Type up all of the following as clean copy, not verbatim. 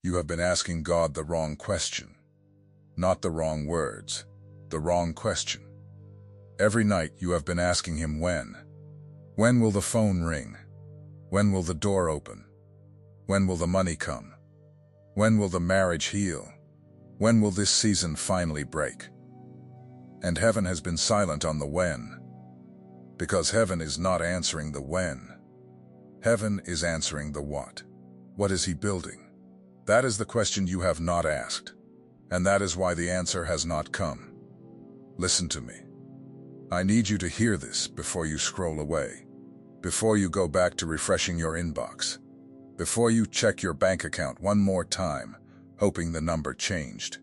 You have been asking God the wrong question. Not the wrong words, the wrong question. Every night you have been asking him when. When will the phone ring? When will the door open? When will the money come? When will the marriage heal? When will this season finally break? And heaven has been silent on the when, because heaven is not answering the when. Heaven is answering the what. What is he building? That is the question you have not asked, and that is why the answer has not come. Listen to me. I need you to hear this before you scroll away, before you go back to refreshing your inbox, before you check your bank account one more time, hoping the number changed.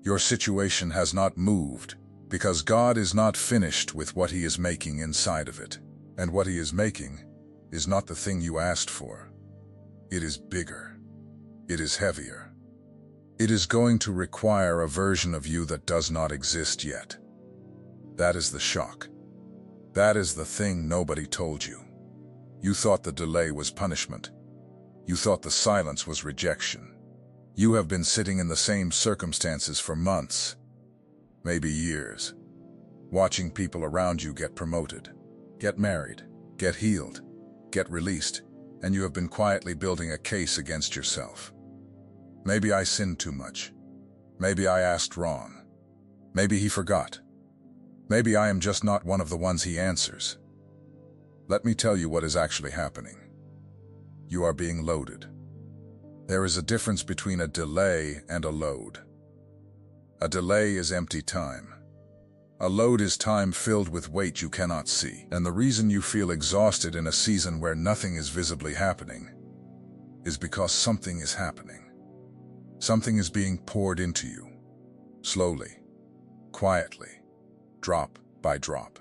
Your situation has not moved because God is not finished with what he is making inside of it. And what he is making is not the thing you asked for. It is bigger. It is heavier. It is going to require a version of you that does not exist yet. That is the shock. That is the thing nobody told you. You thought the delay was punishment. You thought the silence was rejection. You have been sitting in the same circumstances for months, maybe years, watching people around you get promoted, get married, get healed, get released, and you have been quietly building a case against yourself. Maybe I sinned too much. Maybe I asked wrong. Maybe he forgot. Maybe I am just not one of the ones he answers. Let me tell you what is actually happening. You are being loaded. There is a difference between a delay and a load. A delay is empty time. A load is time filled with weight you cannot see. And the reason you feel exhausted in a season where nothing is visibly happening is because something is happening. Something is being poured into you, slowly, quietly, drop by drop.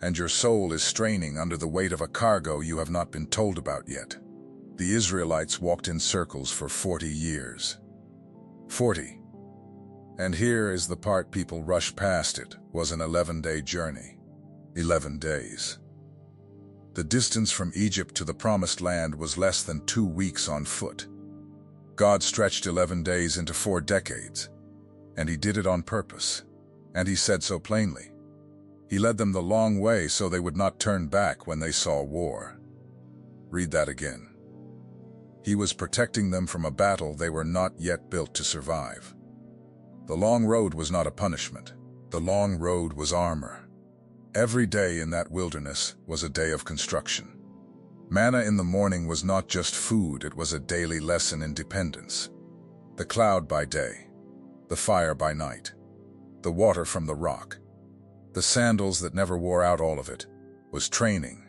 And your soul is straining under the weight of a cargo you have not been told about yet. The Israelites walked in circles for 40 years. 40. And here is the part people rush past. It was an 11-day journey. 11 days. The distance from Egypt to the Promised Land was less than 2 weeks on foot. God stretched 11 days into 4 decades, and he did it on purpose, and he said so plainly. He led them the long way so they would not turn back when they saw war. Read that again. He was protecting them from a battle they were not yet built to survive. The long road was not a punishment. The long road was armor. Every day in that wilderness was a day of construction. Manna in the morning was not just food, it was a daily lesson in dependence. The cloud by day, the fire by night, the water from the rock, the sandals that never wore out, all of it was training.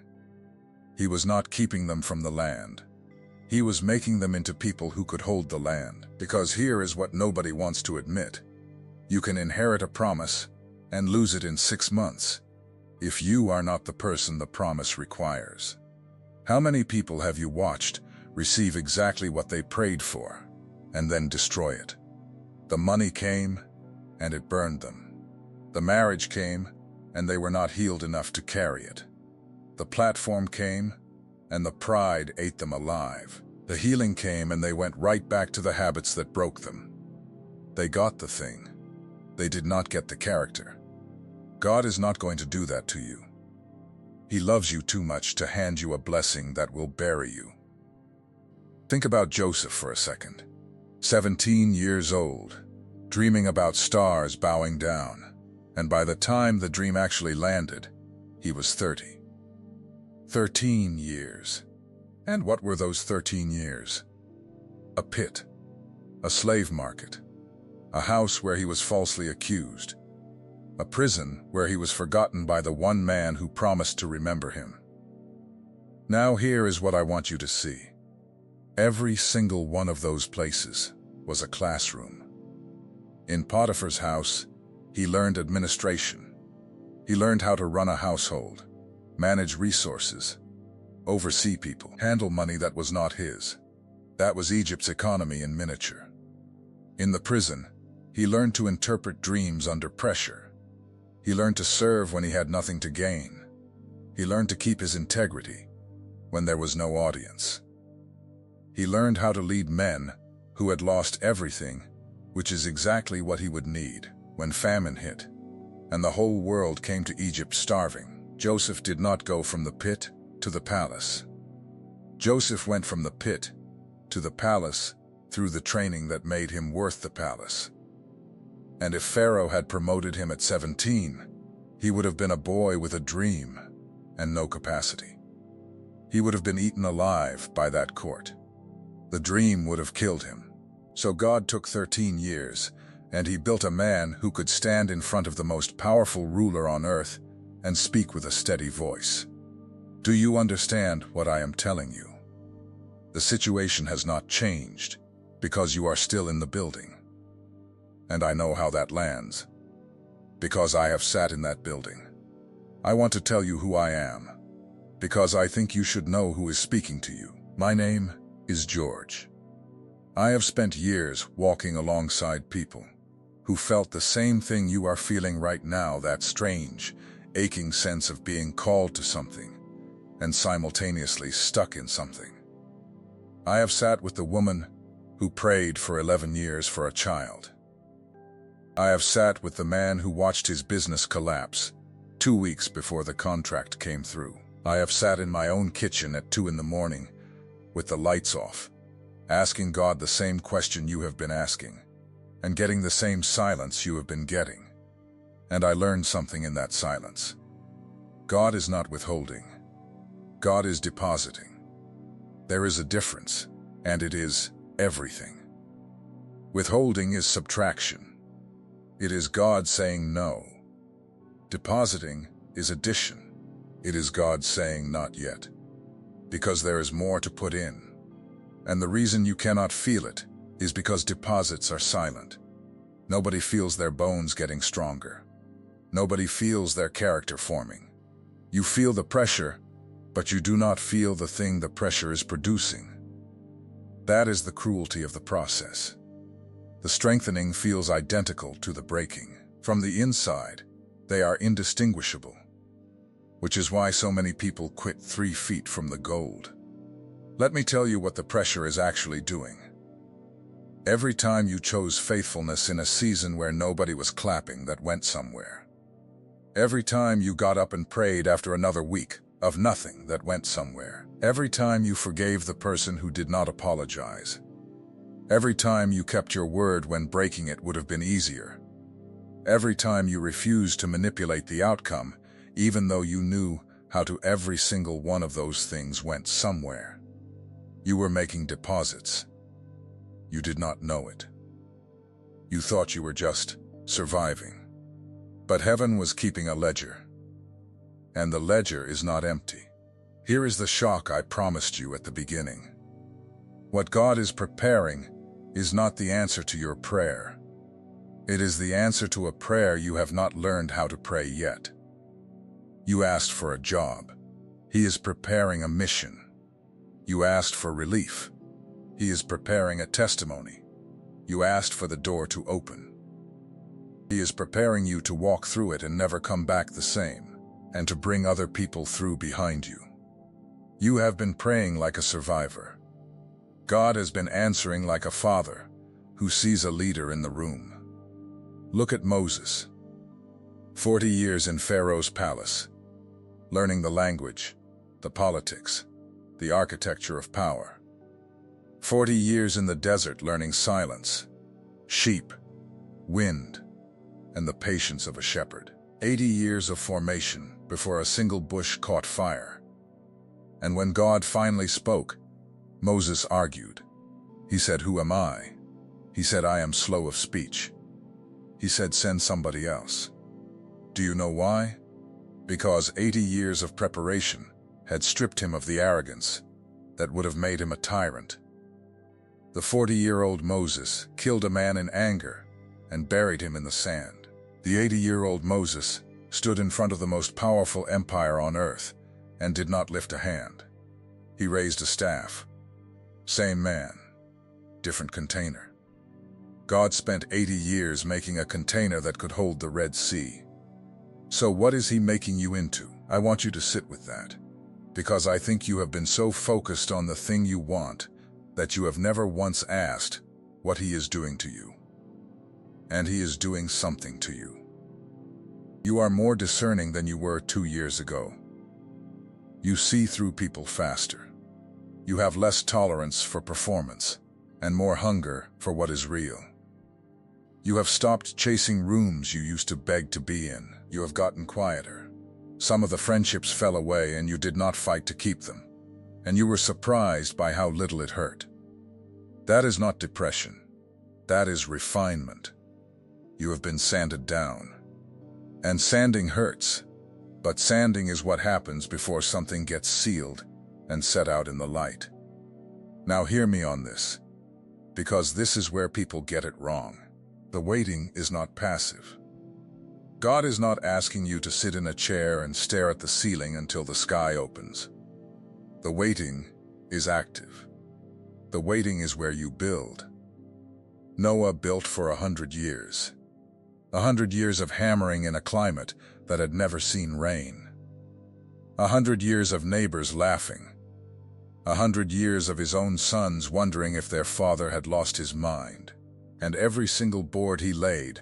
He was not keeping them from the land. He was making them into people who could hold the land. Because here is what nobody wants to admit. You can inherit a promise and lose it in 6 months if you are not the person the promise requires. How many people have you watched receive exactly what they prayed for and then destroy it? The money came and it burned them. The marriage came and they were not healed enough to carry it. The platform came and the pride ate them alive. The healing came and they went right back to the habits that broke them. They got the thing. They did not get the character. God is not going to do that to you. He loves you too much to hand you a blessing that will bury you. Think about Joseph for a second. 17 years old, dreaming about stars bowing down, and by the time the dream actually landed, he was 30. 13 years. And what were those 13 years? A pit, a slave market, a house where he was falsely accused, a prison where he was forgotten by the one man who promised to remember him. Now here is what I want you to see. Every single one of those places was a classroom. In Potiphar's house, he learned administration. He learned how to run a household, manage resources, oversee people, handle money that was not his. That was Egypt's economy in miniature. In the prison, he learned to interpret dreams under pressure. He learned to serve when he had nothing to gain. He learned to keep his integrity when there was no audience. He learned how to lead men who had lost everything, which is exactly what he would need when famine hit, and the whole world came to Egypt starving. Joseph did not go from the pit to the palace. Joseph went from the pit to the palace through the training that made him worth the palace. And if Pharaoh had promoted him at 17, he would have been a boy with a dream and no capacity. He would have been eaten alive by that court. The dream would have killed him. So God took 13 years, and he built a man who could stand in front of the most powerful ruler on earth and speak with a steady voice. Do you understand what I am telling you? The situation has not changed because you are still in the building. And I know how that lands, because I have sat in that building. I want to tell you who I am, because I think you should know who is speaking to you. My name is George. I have spent years walking alongside people who felt the same thing you are feeling right now, that strange, aching sense of being called to something and simultaneously stuck in something. I have sat with the woman who prayed for 11 years for a child. I have sat with the man who watched his business collapse 2 weeks before the contract came through. I have sat in my own kitchen at 2 in the morning with the lights off, asking God the same question you have been asking, and getting the same silence you have been getting. And I learned something in that silence. God is not withholding. God is depositing. There is a difference, and it is everything. Withholding is subtraction. It is God saying no. Depositing is addition. It is God saying not yet, because there is more to put in. And the reason you cannot feel it is because deposits are silent. Nobody feels their bones getting stronger. Nobody feels their character forming. You feel the pressure, but you do not feel the thing the pressure is producing. That is the cruelty of the process. The strengthening feels identical to the breaking. From the inside, they are indistinguishable, which is why so many people quit 3 feet from the gold. Let me tell you what the pressure is actually doing. Every time you chose faithfulness in a season where nobody was clapping, that went somewhere. Every time you got up and prayed after another week of nothing, that went somewhere. Every time you forgave the person who did not apologize. Every time you kept your word when breaking it would have been easier. Every time you refused to manipulate the outcome, even though you knew how to, every single one of those things went somewhere. You were making deposits. You did not know it. You thought you were just surviving. But heaven was keeping a ledger. And the ledger is not empty. Here is the shock I promised you at the beginning. What God is preparing is not the answer to your prayer. It is the answer to a prayer you have not learned how to pray yet. You asked for a job. He is preparing a mission. You asked for relief. He is preparing a testimony. You asked for the door to open. He is preparing you to walk through it and never come back the same, and to bring other people through behind you. You have been praying like a survivor. God has been answering like a father who sees a leader in the room. Look at Moses. 40 years in Pharaoh's palace, learning the language, the politics, the architecture of power. 40 years in the desert learning silence, sheep, wind, and the patience of a shepherd. 80 years of formation before a single bush caught fire. And when God finally spoke, Moses argued. He said, "Who am I?" He said, "I am slow of speech." He said, "Send somebody else." Do you know why? Because 80 years of preparation had stripped him of the arrogance that would have made him a tyrant. The 40-year-old Moses killed a man in anger and buried him in the sand. The 80-year-old Moses stood in front of the most powerful empire on earth and did not lift a hand. He raised a staff. Same man, different container. God spent 80 years making a container that could hold the Red Sea. So what is he making you into? I want you to sit with that, because I think you have been so focused on the thing you want that you have never once asked, what he is doing to you. And he is doing something to you. You are more discerning than you were 2 years ago. You see through people faster. You have less tolerance for performance and more hunger for what is real. You have stopped chasing rooms you used to beg to be in. You have gotten quieter. Some of the friendships fell away and you did not fight to keep them, and you were surprised by how little it hurt. That is not depression. That is refinement. You have been sanded down. And sanding hurts, but sanding is what happens before something gets sealed and set out in the light. Now hear me on this, because this is where people get it wrong. The waiting is not passive. God is not asking you to sit in a chair and stare at the ceiling until the sky opens. The waiting is active. The waiting is where you build. Noah built for 100 years. 100 years of hammering in a climate that had never seen rain. 100 years of neighbors laughing. 100 years of his own sons wondering if their father had lost his mind. And every single board he laid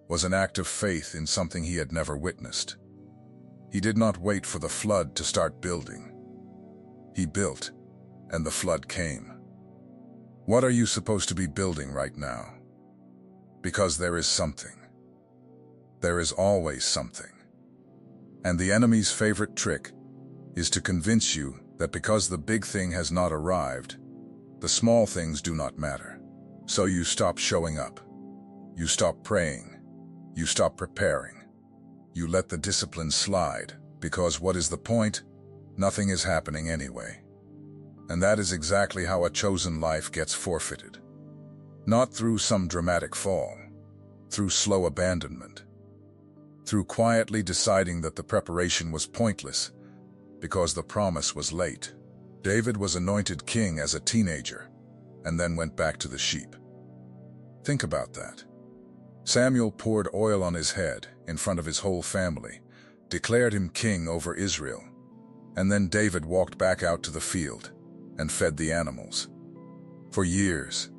was an act of faith in something he had never witnessed. He did not wait for the flood to start building. He built, and the flood came. What are you supposed to be building right now? Because there is something. There is always something. And the enemy's favorite trick is to convince you that because the big thing has not arrived, the small things do not matter. So you stop showing up. You stop praying. You stop preparing. You let the discipline slide, because what is the point? Nothing is happening anyway. And that is exactly how a chosen life gets forfeited. Not through some dramatic fall, through slow abandonment, through quietly deciding that the preparation was pointless because the promise was late. David was anointed king as a teenager and then went back to the sheep. Think about that. Samuel poured oil on his head in front of his whole family, declared him king over Israel, and then David walked back out to the field and fed the animals. For years,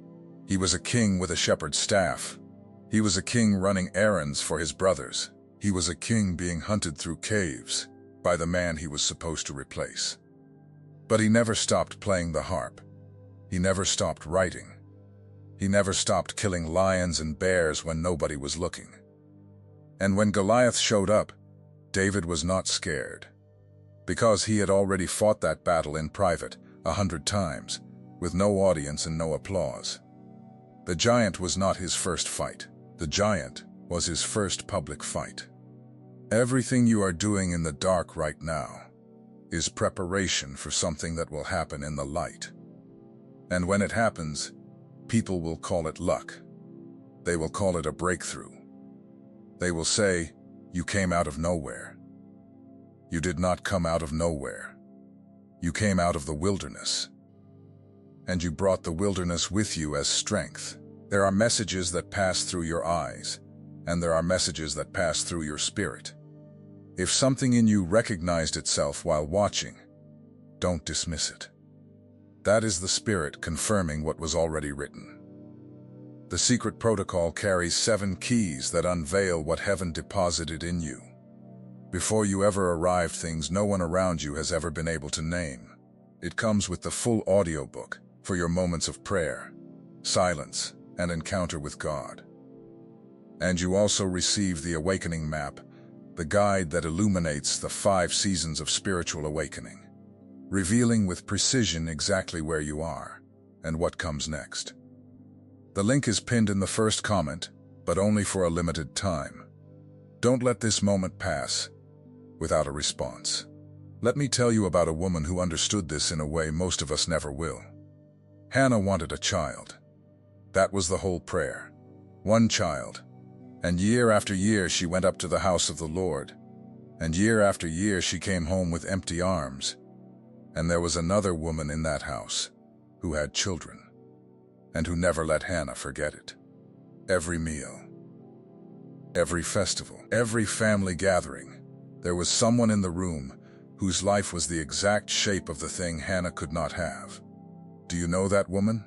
he was a king with a shepherd's staff. He was a king running errands for his brothers. He was a king being hunted through caves by the man he was supposed to replace. But he never stopped playing the harp. He never stopped writing. He never stopped killing lions and bears when nobody was looking. And when Goliath showed up, David was not scared, because he had already fought that battle in private 100 times, with no audience and no applause. The giant was not his first fight. The giant was his first public fight. Everything you are doing in the dark right now is preparation for something that will happen in the light. And when it happens, people will call it luck. They will call it a breakthrough. They will say, you came out of nowhere. You did not come out of nowhere. You came out of the wilderness. And you brought the wilderness with you as strength. There are messages that pass through your eyes, and there are messages that pass through your spirit. If something in you recognized itself while watching, don't dismiss it. That is the Spirit confirming what was already written. The secret protocol carries 7 keys that unveil what heaven deposited in you. Before you ever arrive, things no one around you has ever been able to name. It comes with the full audiobook for your moments of prayer, silence, and encounter with God. And you also receive the awakening map, the guide that illuminates the 5 seasons of spiritual awakening, revealing with precision exactly where you are and what comes next. The link is pinned in the first comment, but only for a limited time. Don't let this moment pass without a response. Let me tell you about a woman who understood this in a way most of us never will. Hannah wanted a child. That was the whole prayer. One child. And year after year she went up to the house of the Lord. And year after year she came home with empty arms. And there was another woman in that house who had children, and who never let Hannah forget it. Every meal, every festival, every family gathering, there was someone in the room whose life was the exact shape of the thing Hannah could not have. Do you know that woman?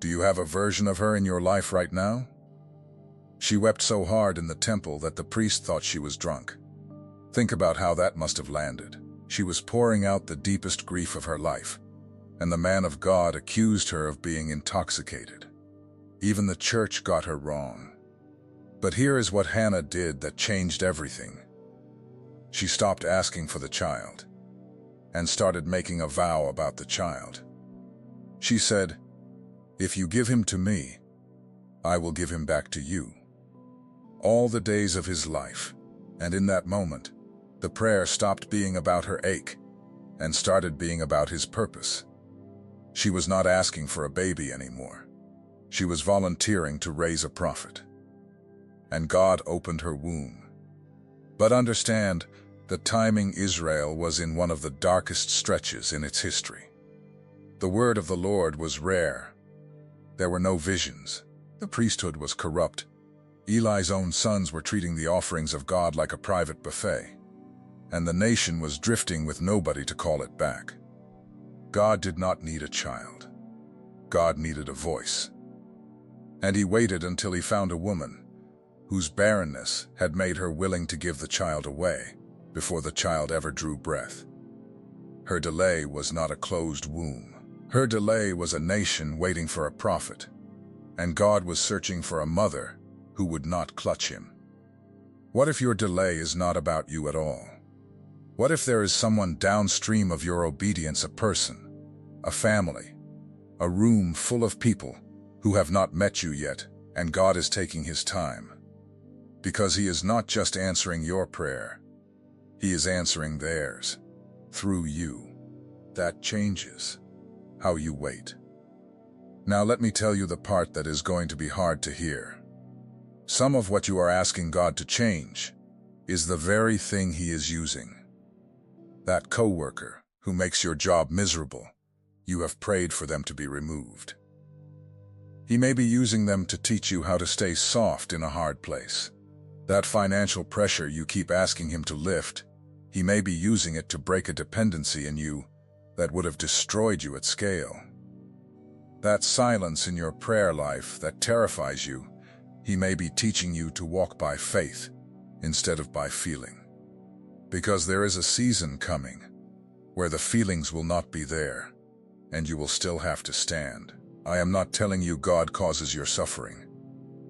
Do you have a version of her in your life right now? She wept so hard in the temple that the priest thought she was drunk. Think about how that must have landed. She was pouring out the deepest grief of her life, and the man of God accused her of being intoxicated. Even the church got her wrong. But here is what Hannah did that changed everything. She stopped asking for the child and started making a vow about the child. She said, "If you give him to me, I will give him back to you all the days of his life." And in that moment, the prayer stopped being about her ache and started being about his purpose. She was not asking for a baby anymore. She was volunteering to raise a prophet. And God opened her womb. But understand, the timing Israel was in one of the darkest stretches in its history. The word of the Lord was rare. There were no visions. The priesthood was corrupt. Eli's own sons were treating the offerings of God like a private buffet. And the nation was drifting with nobody to call it back. God did not need a child. God needed a voice. And he waited until he found a woman whose barrenness had made her willing to give the child away before the child ever drew breath. Her delay was not a closed womb. Her delay was a nation waiting for a prophet, and God was searching for a mother who would not clutch him. What if your delay is not about you at all? What if there is someone downstream of your obedience, a person, a family, a room full of people who have not met you yet, and God is taking his time? Because he is not just answering your prayer, he is answering theirs, through you. That changes how you wait. Now let me tell you the part that is going to be hard to hear. Some of what you are asking God to change is the very thing he is using. That coworker who makes your job miserable, you have prayed for them to be removed. He may be using them to teach you how to stay soft in a hard place. That financial pressure you keep asking him to lift, he may be using it to break a dependency in you that would have destroyed you at scale. That silence in your prayer life that terrifies you, he may be teaching you to walk by faith instead of by feeling. Because there is a season coming where the feelings will not be there, and you will still have to stand. I am not telling you God causes your suffering.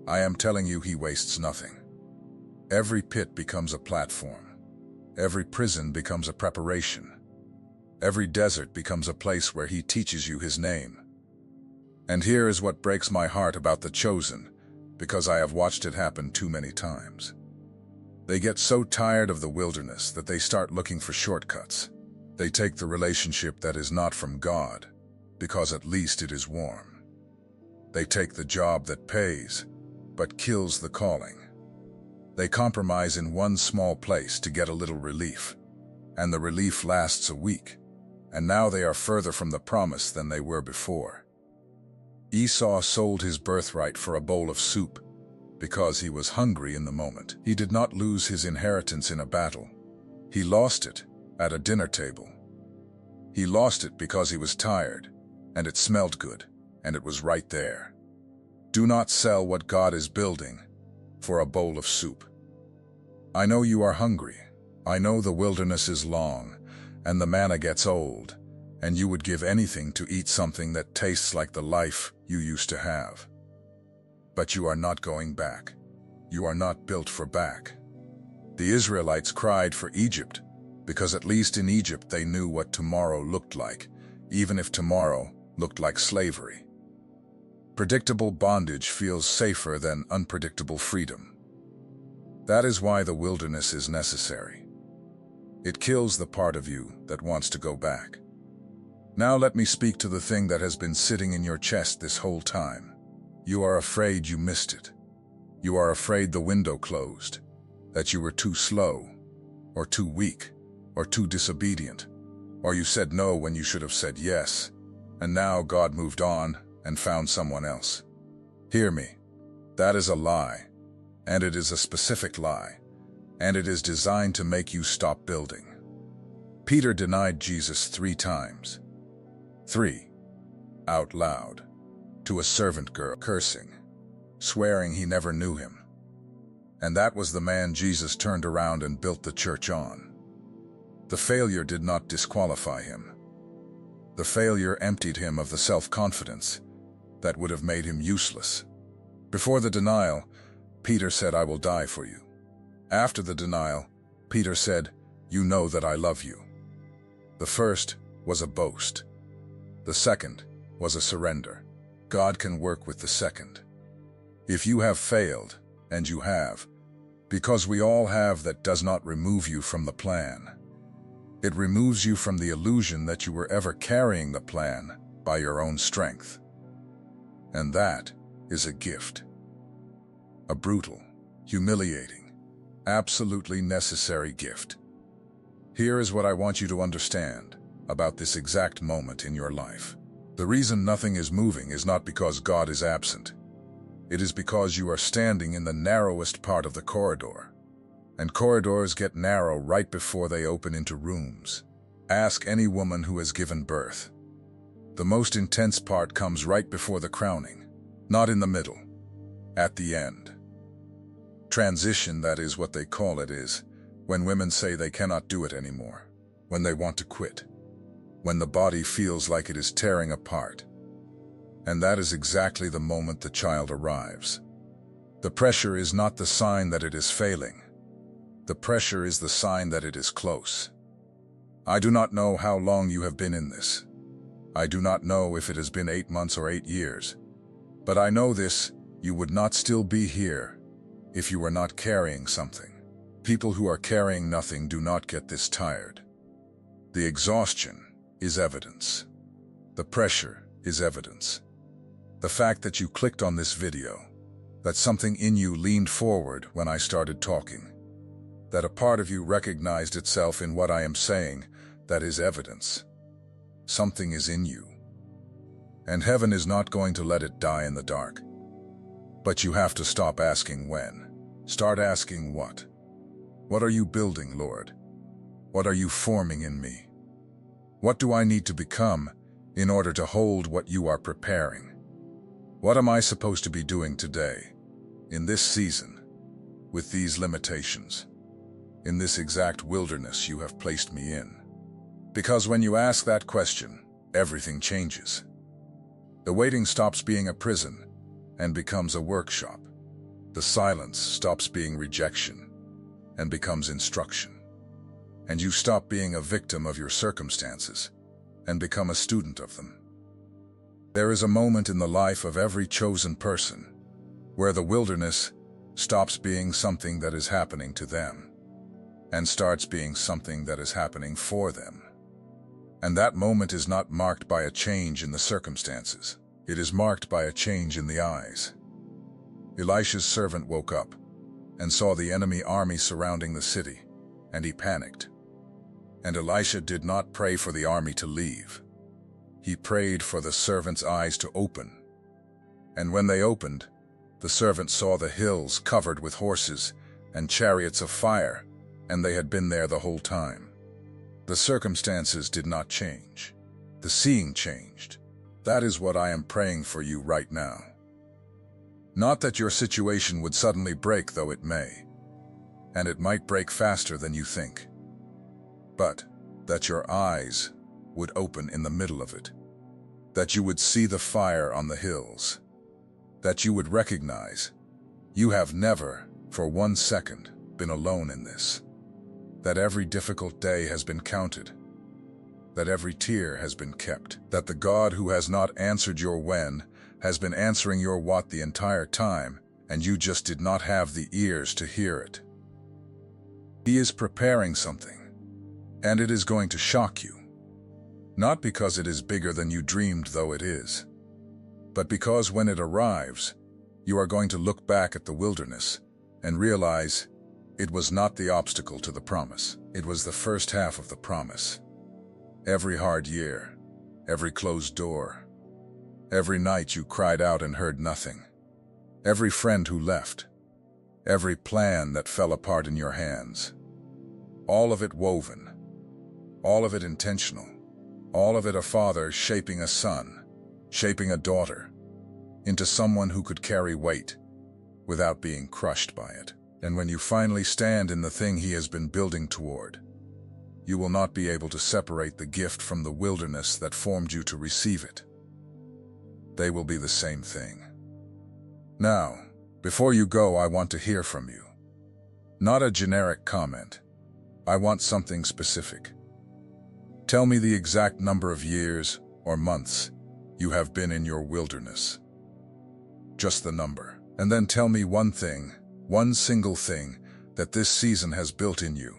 I am telling you he wastes nothing. Every pit becomes a platform. Every prison becomes a preparation. Every desert becomes a place where he teaches you his name. And here is what breaks my heart about the chosen, because I have watched it happen too many times. They get so tired of the wilderness that they start looking for shortcuts. They take the relationship that is not from God, because at least it is warm. They take the job that pays, but kills the calling. They compromise in one small place to get a little relief, and the relief lasts a week, and now they are further from the promise than they were before. Esau sold his birthright for a bowl of soup because he was hungry in the moment. He did not lose his inheritance in a battle. He lost it at a dinner table. He lost it because he was tired, and it smelled good, and it was right there. Do not sell what God is building for a bowl of soup. I know you are hungry. I know the wilderness is long, and the manna gets old, and you would give anything to eat something that tastes like the life you used to have. But you are not going back. You are not built for back. The Israelites cried for Egypt, because at least in Egypt they knew what tomorrow looked like, even if tomorrow looked like slavery. Predictable bondage feels safer than unpredictable freedom. That is why the wilderness is necessary. It kills the part of you that wants to go back. Now let me speak to the thing that has been sitting in your chest this whole time. You are afraid you missed it. You are afraid the window closed, that you were too slow, or too weak, or too disobedient, or you said no when you should have said yes, and now God moved on and found someone else. Hear me. That is a lie, and it is a specific lie, and it is designed to make you stop building. Peter denied Jesus 3 times. 3. Out loud. to a servant girl, cursing, swearing he never knew him. And that was the man Jesus turned around and built the church on. The failure did not disqualify him. The failure emptied him of the self-confidence that would have made him useless. Before the denial, Peter said, "I will die for you." After the denial, Peter said, "You know that I love you." The first was a boast. The second was a surrender. God can work with the second. If you have failed, and you have, because we all have, that does not remove you from the plan. It removes you from the illusion that you were ever carrying the plan by your own strength. And that is a gift. A brutal, humiliating, absolutely necessary gift. Here is what I want you to understand about this exact moment in your life. The reason nothing is moving is not because God is absent. It is because you are standing in the narrowest part of the corridor. And corridors get narrow right before they open into rooms. Ask any woman who has given birth. The most intense part comes right before the crowning, not in the middle, at the end. Transition, that is what they call it, is when women say they cannot do it anymore, when they want to quit, when the body feels like it is tearing apart. And that is exactly the moment the child arrives. The pressure is not the sign that it is failing. The pressure is the sign that it is close. I do not know how long you have been in this. I do not know if it has been 8 months or 8 years. But I know this: you would not still be here if you were not carrying something. People who are carrying nothing do not get this tired. The exhaustion is evidence. The pressure is evidence. The fact that you clicked on this video, that something in you leaned forward when I started talking, that a part of you recognized itself in what I am saying, that is evidence. Something is in you. And heaven is not going to let it die in the dark. But you have to stop asking when. Start asking what. What are you building, Lord? What are you forming in me? What do I need to become in order to hold what you are preparing? What am I supposed to be doing today, in this season, with these limitations, in this exact wilderness you have placed me in? Because when you ask that question, everything changes. The waiting stops being a prison and becomes a workshop. The silence stops being rejection and becomes instruction. And you stop being a victim of your circumstances and become a student of them. There is a moment in the life of every chosen person where the wilderness stops being something that is happening to them and starts being something that is happening for them. And that moment is not marked by a change in the circumstances. It is marked by a change in the eyes. Elisha's servant woke up and saw the enemy army surrounding the city, and he panicked. And Elisha did not pray for the army to leave. He prayed for the servant's eyes to open. And when they opened, the servant saw the hills covered with horses and chariots of fire, and they had been there the whole time. The circumstances did not change. The seeing changed. That is what I am praying for you right now. Not that your situation would suddenly break, though it may, and it might break faster than you think, but that your eyes would open in the middle of it, that you would see the fire on the hills, that you would recognize you have never, for 1 second, been alone in this, that every difficult day has been counted, that every tear has been kept, that the God who has not answered your when has been answering your what the entire time, and you just did not have the ears to hear it. He is preparing something, and it is going to shock you. Not because it is bigger than you dreamed, though it is, but because when it arrives, you are going to look back at the wilderness and realize it was not the obstacle to the promise. It was the first half of the promise. Every hard year, every closed door, every night you cried out and heard nothing, every friend who left, every plan that fell apart in your hands, all of it woven, all of it intentional, all of it a father shaping a son, shaping a daughter, into someone who could carry weight without being crushed by it. And when you finally stand in the thing he has been building toward, you will not be able to separate the gift from the wilderness that formed you to receive it. They will be the same thing. Now, before you go, I want to hear from you. Not a generic comment. I want something specific. Tell me the exact number of years or months you have been in your wilderness. Just the number. And then tell me one thing, one single thing, that this season has built in you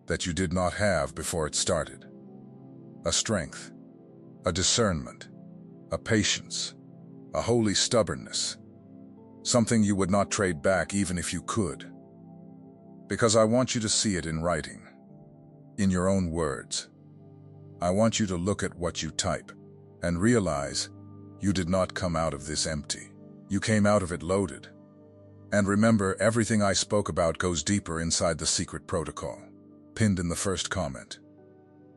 that you did not have before it started. A strength, a discernment, a patience, a holy stubbornness. Something you would not trade back even if you could. Because I want you to see it in writing, in your own words. I want you to look at what you type and realize you did not come out of this empty. You came out of it loaded. And remember, everything I spoke about goes deeper inside the secret protocol, pinned in the first comment.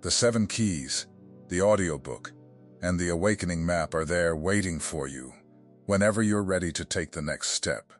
The 7 keys, the audiobook, and the awakening map are there waiting for you whenever you're ready to take the next step.